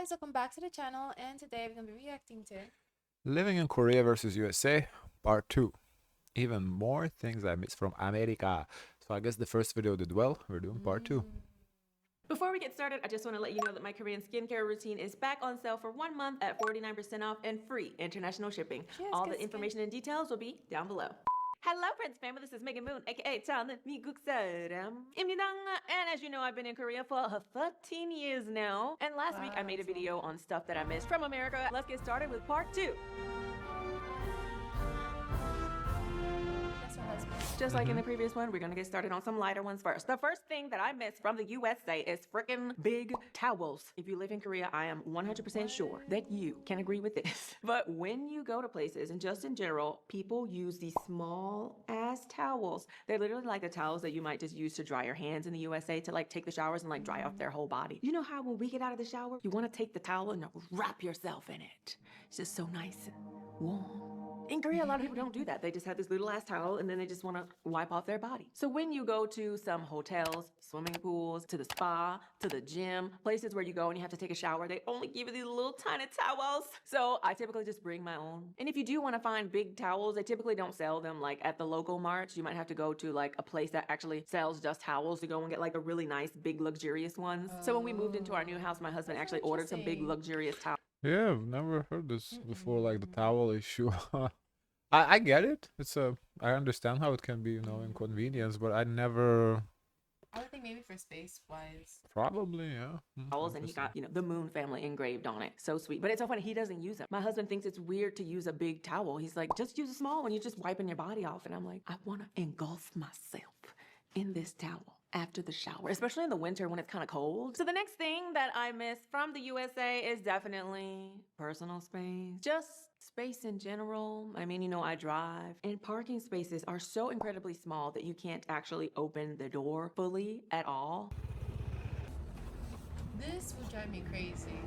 guys, welcome back to the channel, and today we're going to be reacting to Living in Korea versus USA, part 2. Even more things I missed from America. So I guess the first video did well. We're doing part 2. Before we get started, I just want to let you know that my Korean skincare routine is back on sale for 1 month at 49% off and free international shipping. Cheers, All good the information and details will be down below. Hello, Prince family. This is Megan Moon, aka Talent 미국 사람입니다. And as you know, I've been in Korea for 13 years now. And last week, I made a video on stuff that I missed from America. Let's get started with part 2. That's her husband. Just like in the previous one, we're gonna get started on some lighter ones first. The first thing that I missed from the USA is freaking big towels. If you live in Korea, I am 100% sure that you can agree with this. But when you go to places, and just in general, people use these small ass towels. They're literally like the towels that you might just use to dry your hands in the USA to like take the showers and like dry off their whole body. You know how when we get out of the shower, you wanna take the towel and wrap yourself in it. It's just so nice and warm. In Korea, a lot of people don't do that. They just have this little ass towel and then they just want to wipe off their body. So when you go to some hotels, swimming pools, to the spa, to the gym, places where you go and you have to take a shower, they only give you these little tiny towels. So I typically just bring my own. And if you do want to find big towels, they typically don't sell them like at the local marts. You might have to go to like a place that actually sells just towels to go and get like a really nice, big, luxurious ones. So when we moved into our new house, my husband actually ordered some big, luxurious towels. Yeah, I've never heard this before, like the towel issue. I get it. I understand how it can be, inconvenience, but I never. I would think maybe for space-wise. Probably, yeah. Towels, and he got, the Moon family engraved on it. So sweet. But it's so funny, he doesn't use them. My husband thinks it's weird to use a big towel. He's like, just use a small one. You're just wiping your body off. And I'm like, I want to engulf myself in this towel after the shower, especially in the winter when it's kind of cold. So the next thing that I miss from the USA is definitely personal space. Just space in general. I mean, I drive, and parking spaces are so incredibly small that you can't actually open the door fully at all. This would drive me crazy.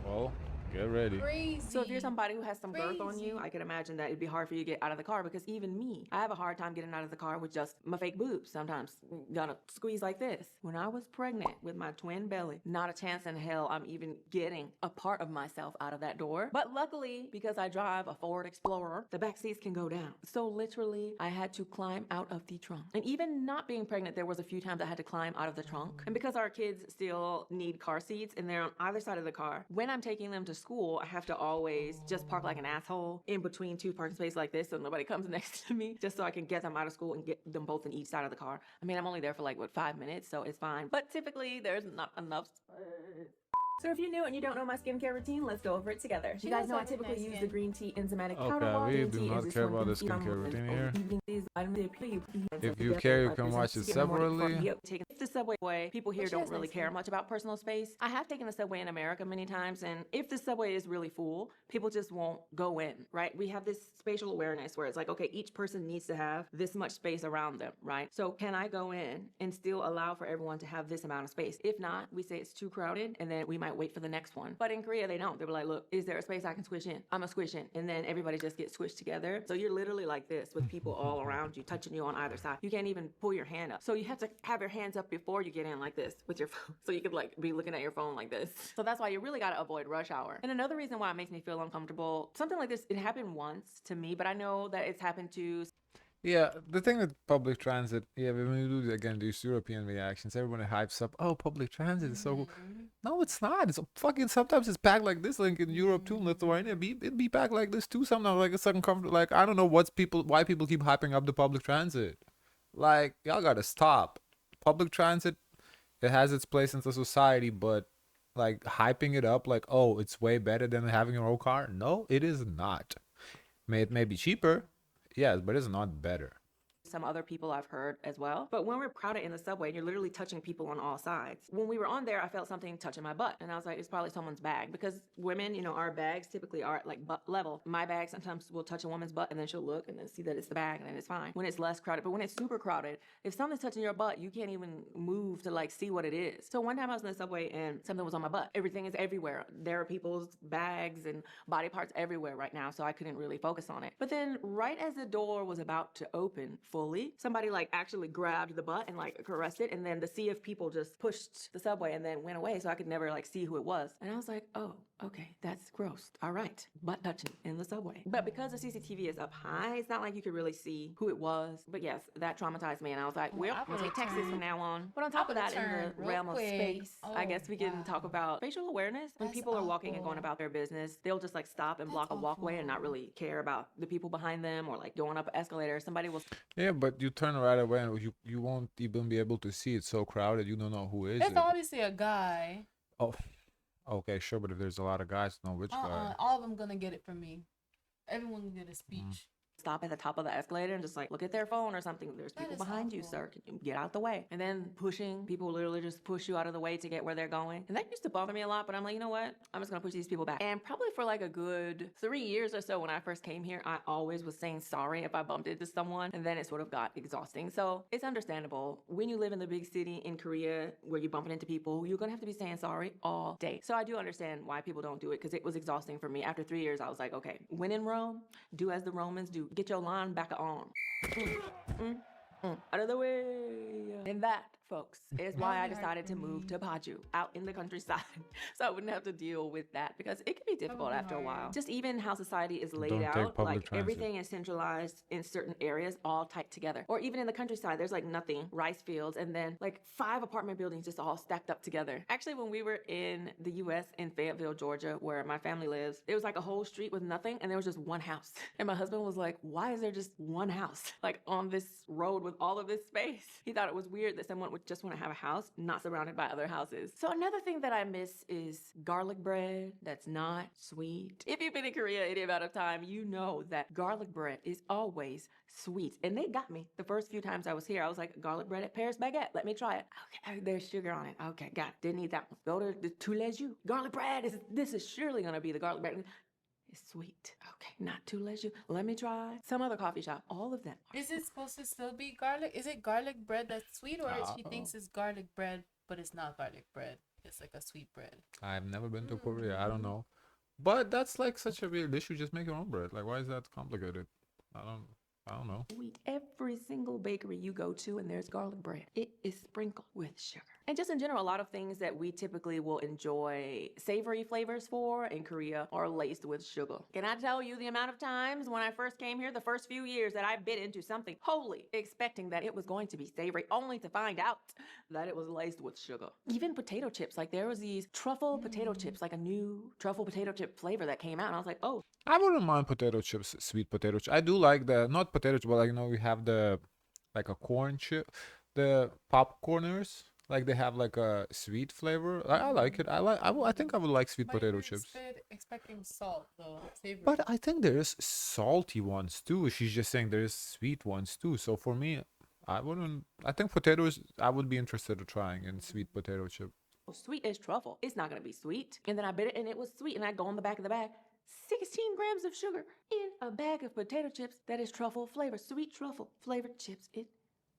Well, get ready. Crazy. So if you're somebody who has some girth on you, Crazy. I can imagine that it'd be hard for you to get out of the car, because even me, I have a hard time getting out of the car with just my fake boobs. Sometimes gotta squeeze like this. When I was pregnant with my twin belly, not a chance in hell I'm even getting a part of myself out of that door. But luckily, because I drive a Ford Explorer, the back seats can go down. So literally, I had to climb out of the trunk. And even not being pregnant, there was a few times I had to climb out of the trunk. And because our kids still need car seats and they're on either side of the car, when I'm taking them to school, I have to always just park like an asshole in between two parking spaces like this so nobody comes next to me, just so I can get them out of school and get them both in each side of the car. I mean, I'm only there for like, 5 minutes, so it's fine. But typically, there's not enough space. So if you're new and you don't know my skincare routine, let's go over it together. You guys know I typically use the green tea enzymatic powder wash. Okay, we do not care about the skincare routine here. If you care, you can watch it separately. Taking the subway away, people here don't really care much about personal space. I have taken the subway in America many times, and if the subway is really full, people just won't go in, right? We have this spatial awareness where it's like, okay, each person needs to have this much space around them, right? So can I go in and still allow for everyone to have this amount of space? If not, we say it's too crowded, and then we might wait for the next one. But in Korea, they don't. They were like, look, is there a space I can squish in? I'm gonna squish in. And then everybody just gets squished together. So you're literally like this with people all around you, touching you on either side. You can't even pull your hand up. So you have to have your hands up before you get in like this with your phone. So you could like be looking at your phone like this. So that's why you really gotta avoid rush hour. And another reason why it makes me feel uncomfortable, something like this, it happened once to me, but I know that it's happened to. Yeah, the thing with public transit, when we do again these European reactions, everyone hypes up, oh, public transit is so. No, it's not. It's fucking, sometimes it's packed like this, like in Europe too, in Lithuania, it'd be packed like this too. Sometimes, like it's uncomfortable. Like, I don't know why people keep hyping up the public transit. Like, y'all gotta stop. Public transit, it has its place in the society, but like hyping it up like, oh, it's way better than having your own car. No, it is not. It may be cheaper. Yes, but it's not better. Some other people I've heard as well. But when we're crowded in the subway and you're literally touching people on all sides. When we were on there, I felt something touching my butt. And I was like, it's probably someone's bag. Because women, our bags typically are at like butt level. My bag sometimes will touch a woman's butt and then she'll look and then see that it's the bag and then it's fine. When it's less crowded. But when it's super crowded, if something's touching your butt, you can't even move to like see what it is. So one time I was in the subway and something was on my butt. Everything is everywhere. There are people's bags and body parts everywhere right now. So I couldn't really focus on it. But then right as the door was about to open fully, fully. Somebody like actually grabbed the butt and like caressed it, and then the sea of people just pushed the subway and then went away, so I could never like see who it was. And I was like, oh, okay, that's gross. All right, butt touching in the subway. But because the CCTV is up high, it's not like you could really see who it was. But yes, that traumatized me, and I was like, well, I we'll take would've Texas from turned- now on. But on top of would've that, in turned the real realm of quick. space, I Oh, guess we can talk wow. about facial awareness. When That's people are walking and going awful. about their business, they'll just like stop and block a walkway and not awful. really care about the people behind them, or like going up an escalator. Somebody will Yeah, but you turn right away and you won't even be able to see. It's so crowded, you don't know who is It's it. obviously a guy. Oh, okay, sure, but if there's a lot of guys, know which guy. All of them gonna get it from me. Everyone can get a speech. stop at the top of the escalator and just like look at their phone or something. There's That people is behind you, awful. sir. Can you get out the way? And then pushing, people literally just push you out of the way to get where they're going. And that used to bother me a lot, but I'm like, you know what? I'm just gonna push these people back. And probably for like a good 3 years or so when I first came here, I always was saying sorry if I bumped into someone, and then it sort of got exhausting. So it's understandable. When you live in the big city in Korea where you're bumping into people, you're gonna have to be saying sorry all day. So I do understand why people don't do it, because it was exhausting for me. After 3 years, I was like, okay, when in Rome, do as the Romans do. Get your line back on. Out of the way. And that, folks, is why I That'd be hard decided for to move me. to Paju, out in the countryside, so I wouldn't have to deal with that, because it can be difficult be after a while. hard. Just even how society is laid Don't take out, public like transit. everything is centralized in certain areas, all tight together. Or even in the countryside, there's like nothing, rice fields, and then like 5 apartment buildings just all stacked up together. Actually, when we were in the US in Fayetteville, Georgia, where my family lives, there was like a whole street with nothing, and there was just one house. And my husband was like, why is there just one house like on this road with all of this space? He thought it was weird that someone would just want to have a house not surrounded by other houses. So another thing that I miss is garlic bread that's not sweet. If you've been in Korea any amount of time, you know that garlic bread is always sweet. And they got me the first few times I was here. I was like, garlic bread at Paris baguette, let me try it. Okay, there's sugar on it. Okay, got it. Didn't eat that one. Go to the tous les jus. Garlic bread, this is surely gonna be the garlic bread. It's sweet. Okay, not too leisure. Let me try some other coffee shop. All of them. Is it supposed to still be garlic? Is it garlic bread that's sweet, or she thinks it's garlic bread, but it's not garlic bread? It's like a sweet bread. I've never been to Korea. I don't know. But that's like such a weird issue. Just make your own bread. Like, why is that complicated? I don't know. Sweet. Every single bakery you go to and there's garlic bread. It is sprinkled with sugar. And just in general, a lot of things that we typically will enjoy savory flavors for in Korea are laced with sugar. Can I tell you the amount of times when I first came here, the first few years, that I bit into something wholly expecting that it was going to be savory, only to find out that it was laced with sugar. Even potato chips, like there was these truffle potato chips, like a new truffle potato chip flavor that came out, and I was like, oh, I wouldn't mind potato chips, sweet potato chips. I do like the, not potato chips, but like, we have the, like a corn chip, the popcorners. Like they have like a sweet flavor. I like it. I think I would like sweet But potato you're chips. expecting salt though, savory. But I think there's salty ones too. She's just saying there's sweet ones too. So for me, I wouldn't. I think potatoes. I would be interested in trying in sweet potato chip. sweet as truffle. It's not gonna be sweet. And then I bit it and it was sweet. And I go on the back of the bag, 16 grams of sugar in a bag of potato chips that is truffle flavored, sweet truffle flavored chips. It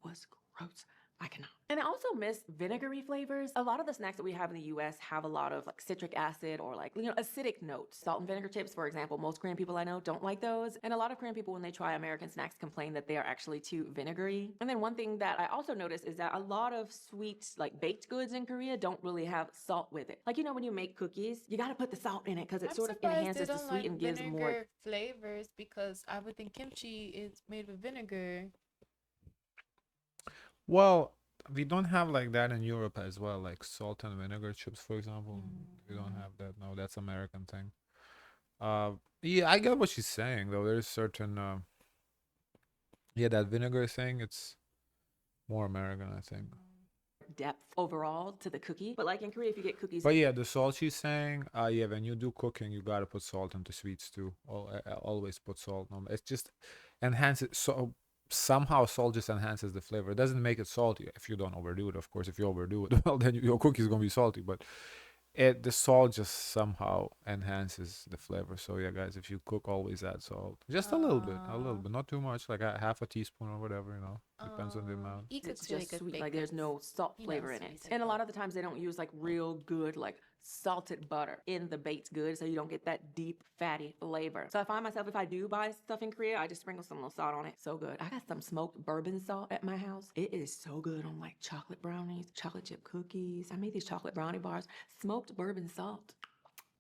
was gross. I cannot. And I also miss vinegary flavors. A lot of the snacks that we have in the US have a lot of like citric acid or like, acidic notes. Salt and vinegar chips, for example, most Korean people I know don't like those. And a lot of Korean people, when they try American snacks, complain that they are actually too vinegary. And then one thing that I also noticed is that a lot of sweet, like baked goods in Korea don't really have salt with it. Like, when you make cookies, you gotta put the salt in it because it I'm sort of surprised enhances they the don't sweet like and gives more. vinegar flavors, because I would think kimchi is made with vinegar. Well, we don't have like that in Europe as well, like salt and vinegar chips, for example. We don't have that. No, that's American thing. Yeah, I get what she's saying though. There's certain, yeah, that vinegar thing. It's more American, I think. Depth overall to the cookie. But like in Korea, if you get cookies, But yeah, the salt she's saying, yeah, when you do cooking, you gotta put salt into sweets too. Always put salt on. It's just enhances. So somehow salt just enhances the flavor. It doesn't make it salty if you don't overdo it. Of course, if you overdo it, well, then your cookie is gonna be salty. But the salt just somehow enhances the flavor. So yeah, guys, if you cook, always add salt. Just a little bit, not too much, like a half a teaspoon or whatever. Depends on the amount. He it's cooks really just good sweet. baked Like there's goods. no salt He flavor knows in it. sweets And a like lot that. of the times they don't use like real good like salted butter in the baked goods so you don't get that deep, fatty flavor. So I find myself, if I do buy stuff in Korea, I just sprinkle some little salt on it. So good. I got some smoked bourbon salt at my house. It is so good on like chocolate brownies, chocolate chip cookies. I made these chocolate brownie bars. Smoked bourbon salt.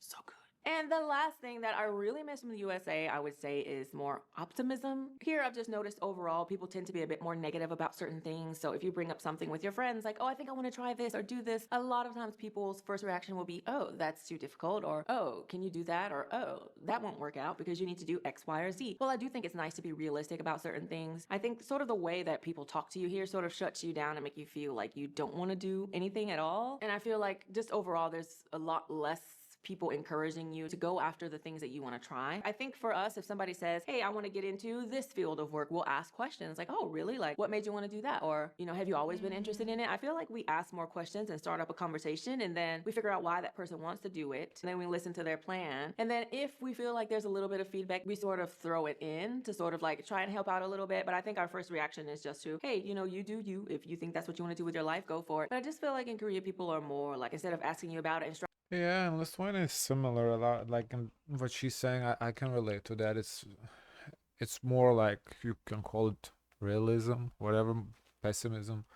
So good. And the last thing that I really miss from the USA, I would say, is more optimism. Here, I've just noticed overall, people tend to be a bit more negative about certain things. So if you bring up something with your friends, like, oh, I think I want to try this or do this, a lot of times people's first reaction will be, oh, that's too difficult, or, oh, can you do that? Or, oh, that won't work out because you need to do X, Y, or Z. Well, I do think it's nice to be realistic about certain things. I think sort of the way that people talk to you here sort of shuts you down and make you feel like you don't want to do anything at all. And I feel like just overall, there's a lot less people encouraging you to go after the things that you want to try. I think for us, if somebody says, hey, I want to get into this field of work, we'll ask questions like, oh, really? Like, what made you want to do that? Or, you know, have you always been interested in it? I feel like we ask more questions and start up a conversation, and then we figure out why that person wants to do it. And then we listen to their plan. And then if we feel like there's a little bit of feedback, we sort of throw it in to sort of like try and help out a little bit. But I think our first reaction is just to, hey, you know, you do you. If you think that's what you want to do with your life, go for it. But I just feel like in Korea, people are more like, instead of asking you about it and Yeah, and Lithuania is similar a lot. Like in what she's saying, I can relate to that. It's more like you can call it realism, whatever, pessimism.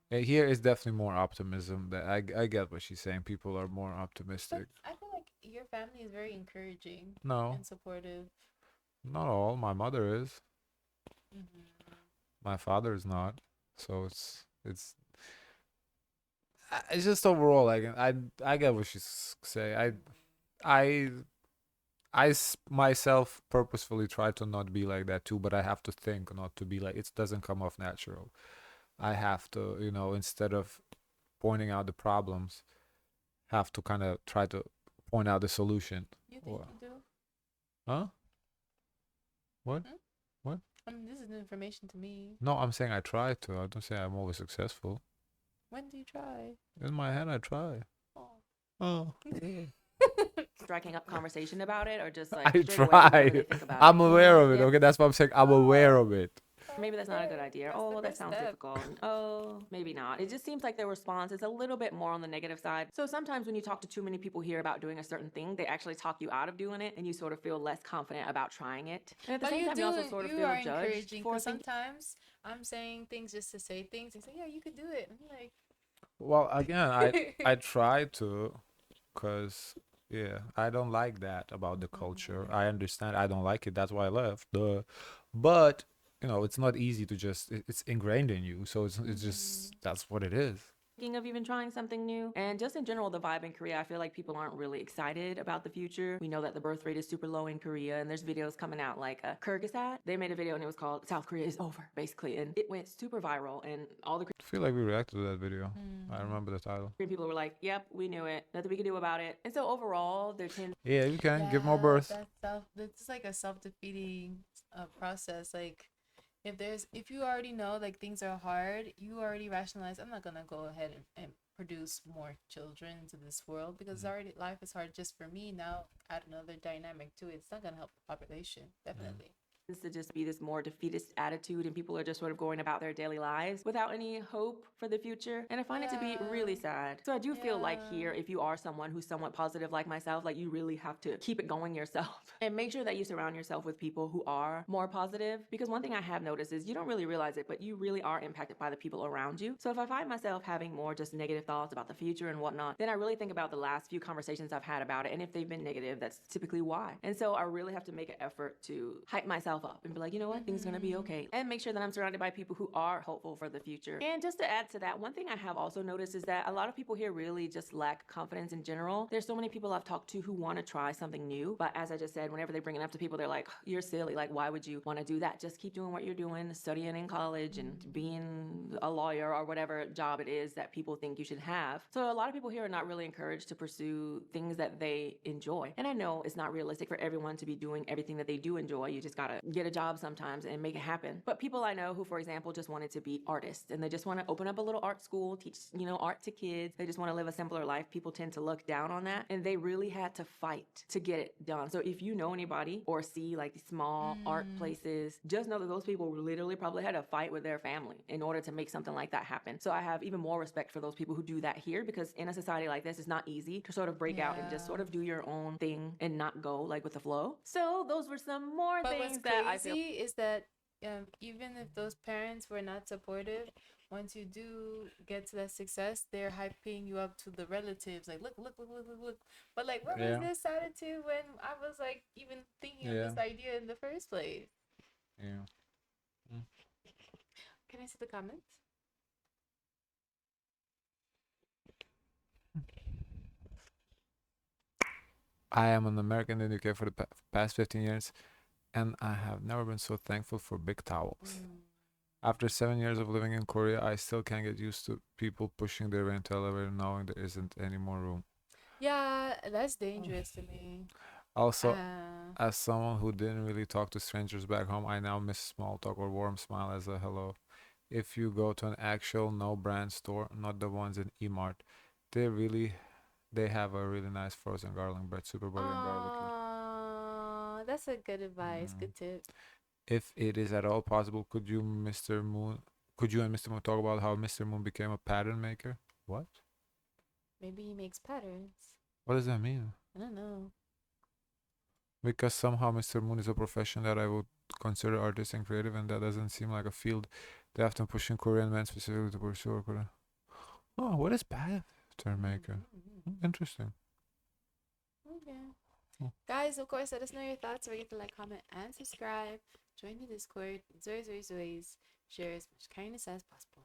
Here is definitely more optimism. That I get what she's saying. People are more But optimistic. I feel like your family is very encouraging No, and supportive. not all. My mother is. Mm-hmm. My father is not. So it's just overall like I get what she's saying. I myself purposefully try to not be like that too, but I have to think not to be like it doesn't come off natural. I have to, instead of pointing out the problems, have to kind of try to point out the solution. You think Or, you do? huh? What? Hmm? What? I mean, this is new information to me. No, I'm saying I try to. I don't say I'm always successful. When do you try? In my head, I try. Oh. Oh. striking up conversation about it, or just like I straight away whenever they try. think about I'm it? aware of it. Yeah. Okay, that's what I'm saying. I'm aware of it. Maybe that's not a good idea. That's Oh, the well, that first sounds step. difficult. Oh, maybe not. It just seems like their response is a little bit more on the negative side. So sometimes when you talk to too many people here about doing a certain thing, they actually talk you out of doing it, and you sort of feel less confident about trying it. And at the But same you time, do. you also sort of You feel are judged encouraging for because thinking. sometimes I'm saying things just to say things. They say, "Yeah, you could do it." And I'm like, Well, again, I try to, cause yeah, I don't like that about the culture. I understand. I don't like it. That's why I left. But it's not easy to just. It's ingrained in you. So it's just that's what it is. Of even trying something new. And just in general, the vibe in Korea, I feel like people aren't really excited about the future. We know that the birth rate is super low in Korea, and there's videos coming out like Kyrgyzstan. They made a video and it was called South Korea is over, basically. And it went super viral, and all the I feel like we reacted to that video. I remember the title. Korean people were like, yep, we knew it. Nothing we could do about it. And so overall, there tends Yeah, you can give more birth. That's like a self-defeating process. Like if you already know like things are hard, you already rationalize, I'm not gonna go ahead and produce more children into this world because already life is hard just for me. Now add another dynamic to it. It's not gonna help the population, definitely. to just be this more defeatist attitude, and people are just sort of going about their daily lives without any hope for the future. And I find it to be really sad. So I do feel like here, if you are someone who's somewhat positive like myself, like you really have to keep it going yourself and make sure that you surround yourself with people who are more positive. Because one thing I have noticed is you don't really realize it, but you really are impacted by the people around you. So if I find myself having more just negative thoughts about the future and whatnot, then I really think about the last few conversations I've had about it. And if they've been negative, that's typically why. And so I really have to make an effort to hype myself up and be like, you know what, things are gonna be okay. And make sure that I'm surrounded by people who are hopeful for the future. And just to add to that, one thing I have also noticed is that a lot of people here really just lack confidence in general. There's so many people I've talked to who want to try something new, but as I just said, whenever they bring it up to people, they're like, you're silly. Like, why would you want to do that? Just keep doing what you're doing, studying in college and being a lawyer or whatever job it is that people think you should have. So a lot of people here are not really encouraged to pursue things that they enjoy. And I know it's not realistic for everyone to be doing everything that they do enjoy. You just gotta get a job sometimes and make it happen. But people I know who, for example, just wanted to be artists and they just want to open up a little art school, teach, art to kids. They just want to live a simpler life. People tend to look down on that, and they really had to fight to get it done. So if you know anybody or see like these small art places, just know that those people literally probably had to fight with their family in order to make something like that happen. So I have even more respect for those people who do that here, because in a society like this, it's not easy to sort of break out and just sort of do your own thing and not go like with the flow. So those were some more But things what's that I feel. crazy is that even if those parents were not supportive, once you do get to that success, they're hyping you up to the relatives. Like, look, look, look, look, look, look. But like, where was this attitude when I was like even thinking of this idea in the first place? Yeah. Can I see the comments? I am an American in the UK for the past 15 years, and I have never been so thankful for big towels. After 7 years of living in Korea, I still can't get used to people pushing their way into the elevator knowing there isn't any more room. Yeah, that's dangerous to me. Also, as someone who didn't really talk to strangers back home, I now miss small talk or warm smile as a hello. If you go to an actual no brand store, not the ones in E-Mart, they have a really nice frozen garlic bread, super buttery and garlicky. That's a good advice. Good tip. If it is at all possible, could you and Mr. Moon talk about how Mr. Moon became a pattern maker? What? Maybe he makes patterns. What does that mean? I don't know. Because somehow Mr. Moon is a profession that I would consider artistic and creative, and that doesn't seem like a field they often push in Korean men specifically to pursue. Oh, what is pattern maker? Interesting. Okay. Guys, of course, let us know your thoughts. Forget to like, comment, and subscribe. Join the Discord. Zoys, share as much kindness as possible.